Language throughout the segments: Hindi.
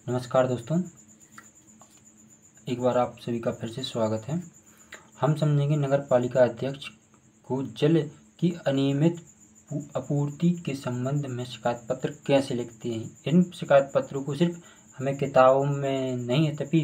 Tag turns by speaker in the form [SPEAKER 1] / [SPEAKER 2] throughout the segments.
[SPEAKER 1] नमस्कार दोस्तों, एक बार आप सभी का फिर से स्वागत है। हम समझेंगे नगर पालिका अध्यक्ष को जल की अनियमित आपूर्ति के संबंध में शिकायत पत्र कैसे लिखते हैं। इन शिकायत पत्रों को सिर्फ हमें किताबों में नहीं है, तभी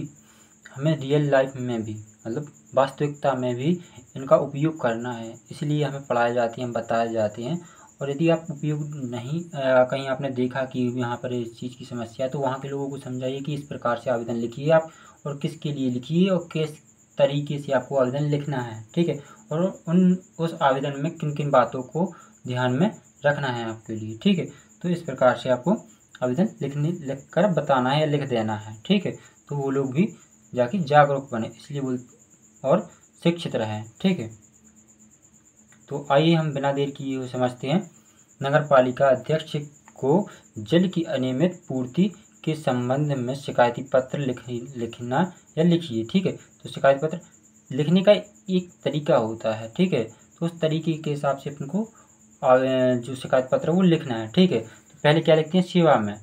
[SPEAKER 1] हमें रियल लाइफ में भी मतलब वास्तविकता में भी इनका उपयोग करना है। इसलिए हमें पढ़ाए जाते हैं, बताए जाते हैं। और यदि आप उपयोग नहीं कहीं आपने देखा कि यहाँ पर इस चीज़ की समस्या है, तो वहाँ के लोगों को समझाइए कि इस प्रकार से आवेदन लिखिए आप, और किसके लिए लिखिए और किस तरीके से आपको आवेदन लिखना है, ठीक है। और उस आवेदन में किन किन बातों को ध्यान में रखना है आपके लिए, ठीक है। तो इस प्रकार से आपको आवेदन लिख कर बताना है या लिख देना है, ठीक है। तो वो लोग भी जाके जागरूक बने, इसलिए बोल और शिक्षित रहें, ठीक है। तो आइए हम बिना देर किए हुए समझते हैं। नगर पालिका अध्यक्ष को जल की अनियमित पूर्ति के संबंध में शिकायती पत्र लिखना या लिखिए, ठीक है। तो शिकायत पत्र लिखने का एक तरीका होता है, ठीक है। तो उस तरीके के हिसाब से अपन को जो शिकायत पत्र वो लिखना है, ठीक है। तो पहले क्या लिखते हैं, सेवा में,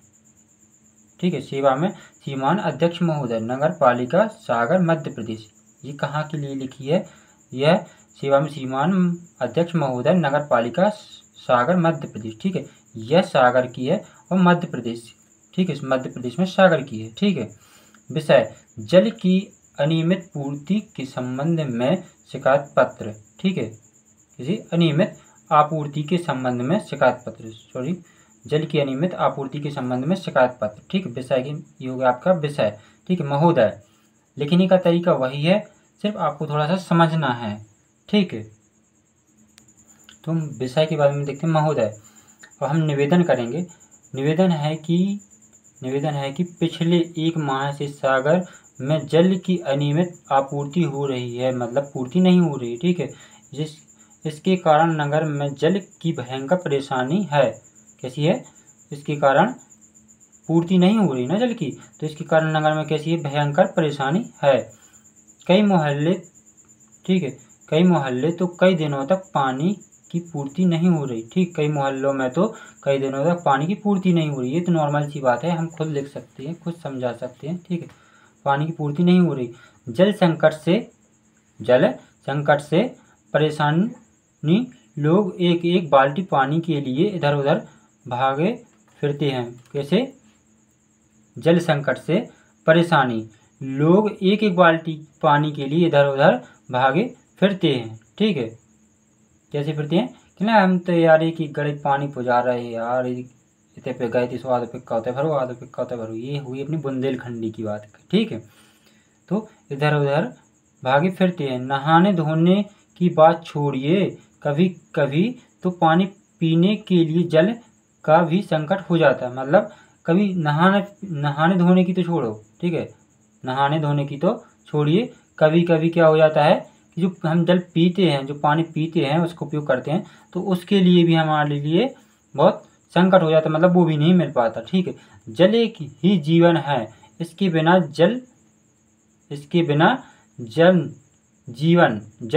[SPEAKER 1] ठीक है। सेवा में श्रीमान अध्यक्ष महोदय, नगर पालिका सागर मध्य प्रदेश। ये कहाँ के लिए लिखी है, यह सेवा में श्रीमान अध्यक्ष महोदय, नगर पालिका सागर मध्य प्रदेश, ठीक है। यह सागर की है और मध्य प्रदेश, ठीक है, मध्य प्रदेश में सागर की है, ठीक है। विषय जल की अनियमित पूर्ति के संबंध में शिकायत पत्र, ठीक है। किसी अनियमित आपूर्ति के संबंध में शिकायत पत्र, जल की अनियमित आपूर्ति के संबंध में शिकायत पत्र, ठीक है। विषय की ये हो गया आपका विषय, ठीक है। महोदय लिखने का तरीका वही है, सिर्फ आपको थोड़ा सा समझना है, ठीक है। तो हम विषय के बारे में देखते हैं, महोदय। और हम निवेदन करेंगे। निवेदन है कि पिछले 1 माह से सागर में जल की अनियमित आपूर्ति हो रही है, मतलब पूर्ति नहीं हो रही, ठीक है। इसके कारण नगर में जल की भयंकर परेशानी है। कैसी है, इसके कारण पूर्ति नहीं हो रही ना जल की, तो इसके कारण नगर में कैसी है, भयंकर परेशानी है। कई मोहल्ले, ठीक है, कई मोहल्ले तो कई दिनों तक पानी की पूर्ति नहीं हो रही, ठीक। कई मोहल्लों में तो कई दिनों तक पानी की पूर्ति नहीं हो रही, ये तो नॉर्मल सी बात है, हम खुद लिख सकते हैं, खुद समझा सकते हैं, ठीक है। पानी की पूर्ति नहीं हो रही। जल संकट से परेशानी, लोग एक एक बाल्टी पानी के लिए इधर उधर भागे फिरते हैं। कैसे, जल संकट से परेशानी, लोग एक एक बाल्टी पानी के लिए इधर उधर भागे फिरते हैं, ठीक है। कैसे फिरते हैं कि ना, हम तो यार एक ही गड़े पानी पुजा रहे हैं यार, इतने पे गए थे, सो आधे पिक्का होता है भरो, आधे पिक्का होता है भरो। ये हुई अपनी बुंदेलखंडी की बात, ठीक है। तो इधर उधर भागे फिरते हैं। नहाने धोने की बात छोड़िए, कभी कभी तो पानी पीने के लिए जल का भी संकट हो जाता है। मतलब कभी नहाने धोने की तो छोड़ो, ठीक है, नहाने धोने की तो छोड़िए, कभी कभी क्या हो जाता है कि जो हम जल पीते हैं, जो पानी पीते हैं, उसको उपयोग करते हैं, तो उसके लिए भी हमारे लिए बहुत संकट हो जाता है, मतलब वो भी नहीं मिल पाता, ठीक है। जल एक ही जीवन है, इसके बिना जन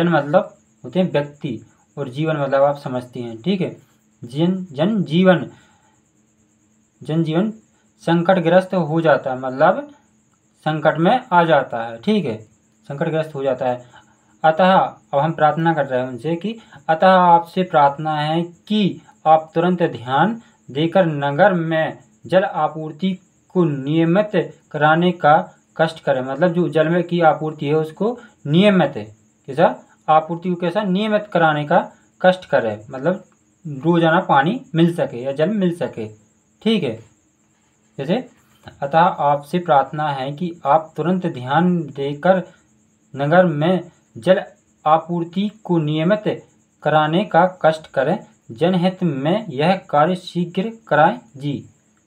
[SPEAKER 1] मतलब होते हैं व्यक्ति, और जीवन मतलब आप समझते हैं, ठीक है। जनजीवन संकटग्रस्त हो जाता है, मतलब संकट में आ जाता है, ठीक है, संकटग्रस्त हो जाता है। अतः अब हम प्रार्थना कर रहे हैं उनसे कि अतः आपसे प्रार्थना है कि आप तुरंत ध्यान देकर नगर में जल आपूर्ति को नियमित कराने का कष्ट करें। मतलब जो जल में की आपूर्ति है उसको नियमित कैसा आपूर्ति को कैसा नियमित कराने का कष्ट करें, मतलब रोजाना पानी मिल सके या जल मिल सके, ठीक है। जैसे अतः आपसे प्रार्थना है कि आप तुरंत ध्यान देकर नगर में जल आपूर्ति को नियमित कराने का कष्ट करें, जनहित में यह कार्य शीघ्र कराएं जी,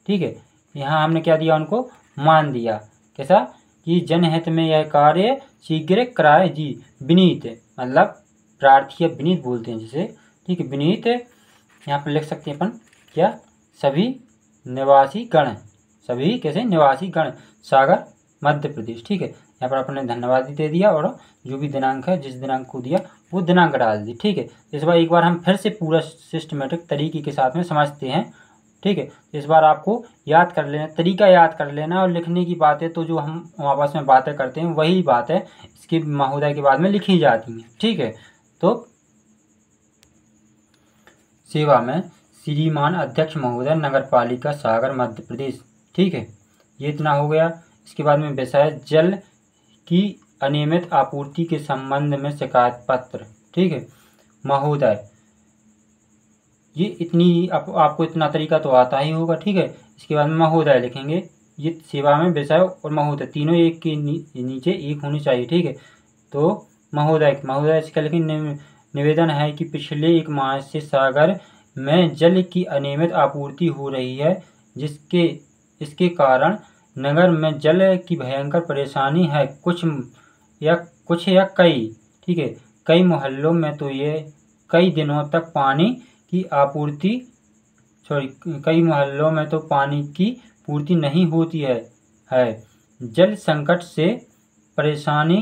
[SPEAKER 1] ठीक है। यहाँ हमने क्या दिया, उनको मान दिया, कैसा कि जनहित में यह कार्य शीघ्र कराए जी। विनीत मतलब प्रार्थी, विनीत बोलते हैं जिसे, ठीक है। विनीत यहाँ पर लिख सकते हैं अपन क्या, सभी निवासी गण, सभी कैसे निवासी गण सागर मध्य प्रदेश, ठीक है। यहाँ पर अपने धन्यवाद दे दिया, और जो भी दिनांक है, जिस दिनांक को दिया वो दिनांक डाल दी, ठीक है। इस बार एक बार हम फिर से पूरा सिस्टमेटिक तरीके के साथ में समझते हैं, ठीक है। इस बार आपको याद कर लेना, तरीका याद कर लेना, और लिखने की बात है तो जो हम आपस में बातें करते हैं वही बात है इसके महोदय के बाद में लिखी जाती है, ठीक है। तो सेवा में श्रीमान अध्यक्ष महोदय नगर पालिका सागर मध्य प्रदेश, ठीक है, ये इतना हो गया। इसके बाद में विषय जल की अनियमित आपूर्ति के संबंध में शिकायत पत्र, ठीक है। महोदय, ये इतनी आपको इतना तरीका तो आता ही होगा, ठीक है। इसके बाद में महोदय लिखेंगे, ये सेवा में विषय और महोदय तीनों एक के नीचे एक होनी चाहिए, ठीक है। तो महोदय इसका लिखेंगे, निवेदन है कि पिछले 1 माह से सागर में जल की अनियमित आपूर्ति हो रही है, इसके कारण नगर में जल की भयंकर परेशानी है। कुछ या कई, ठीक है, कई मोहल्लों में तो ये कई दिनों तक पानी की पूर्ति नहीं होती है। जल संकट से परेशानी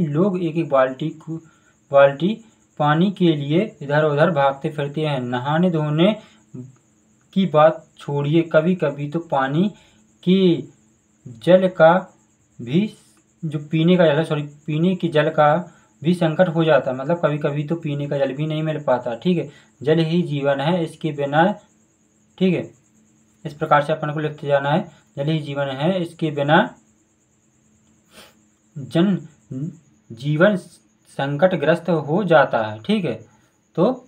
[SPEAKER 1] लोग एक बाल्टी पानी के लिए इधर उधर भागते फिरते हैं। नहाने धोने की बात छोड़िए, कभी कभी तो पानी के जल का भी जो पीने के जल का भी संकट हो जाता है। मतलब कभी कभी तो पीने का जल भी नहीं मिल पाता, ठीक है। जल ही जीवन है, इसके बिना, ठीक है, इस प्रकार से अपन को लिखते जाना है। जल ही जीवन है, इसके बिना जन जीवन संकटग्रस्त हो जाता है, ठीक है। तो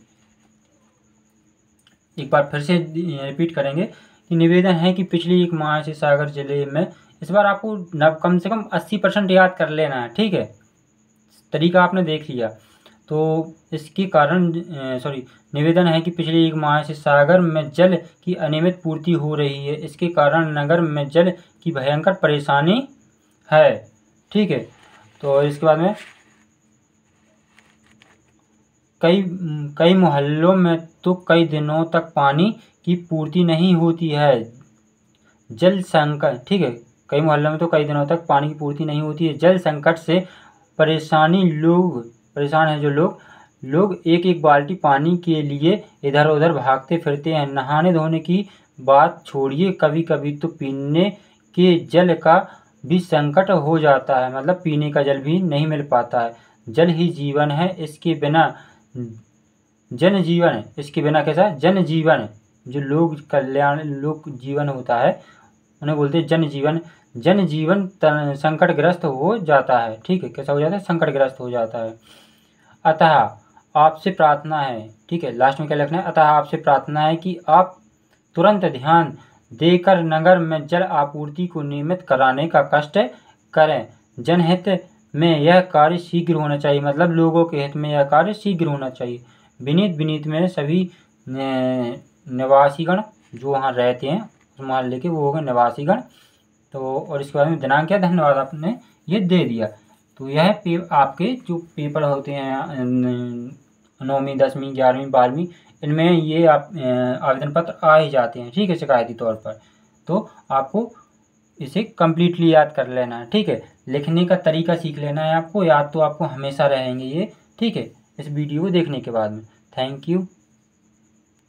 [SPEAKER 1] एक बार फिर से रिपीट करेंगे कि निवेदन है कि पिछले 1 माह से सागर जिले में, इस बार आपको कम से कम 80% याद कर लेना है, ठीक है। तरीका आपने देख लिया तो इसके कारण निवेदन है कि पिछले 1 माह से सागर में जल की अनियमित पूर्ति हो रही है, इसके कारण नगर में जल की भयंकर परेशानी है, ठीक है। तो इसके बाद में कई मोहल्लों में तो कई दिनों तक पानी की पूर्ति नहीं होती है। जल संकट, ठीक है, कई मोहल्लों में तो कई दिनों तक पानी की पूर्ति नहीं होती है। जल संकट से परेशान है जो लोग एक बाल्टी पानी के लिए इधर उधर भागते फिरते हैं। नहाने धोने की बात छोड़िए, कभी कभी तो पीने के जल का भी संकट हो जाता है। मतलब पीने का जल भी नहीं मिल पाता है। जल ही जीवन है, इसके बिना जनजीवन, इसके बिना कैसा जनजीवन, जो लोक जीवन होता है उन्हें बोलते हैं जनजीवन संकटग्रस्त हो जाता है, ठीक है। कैसा हो जाता है? संकटग्रस्त हो जाता है। अतः आपसे प्रार्थना है, ठीक है, लास्ट में क्या लिखना है? अतः आपसे प्रार्थना है कि आप तुरंत ध्यान देकर नगर में जल आपूर्ति को नियमित कराने का कष्ट करें। जनहित में यह कार्य शीघ्र होना चाहिए, मतलब लोगों के हित में यह कार्य शीघ्र होना चाहिए। विनीत में सभी निवासीगण जो वहाँ रहते हैं उस मोहल्ले के, वो हो गए निवासीगण। तो और इसके बाद में दिनांक क्या, धन्यवाद, आपने ये दे दिया। तो यह आपके जो पेपर होते हैं 9वीं 10वीं 11वीं 12वीं, इनमें ये आप आवेदन पत्र आ ही जाते हैं, ठीक है, शिकायती तौर पर। तो आपको इसे कम्प्लीटली याद कर लेना है, ठीक है। लिखने का तरीका सीख लेना है आपको, याद तो आपको हमेशा रहेंगे ये, ठीक है, इस वीडियो को देखने के बाद में। Thank you.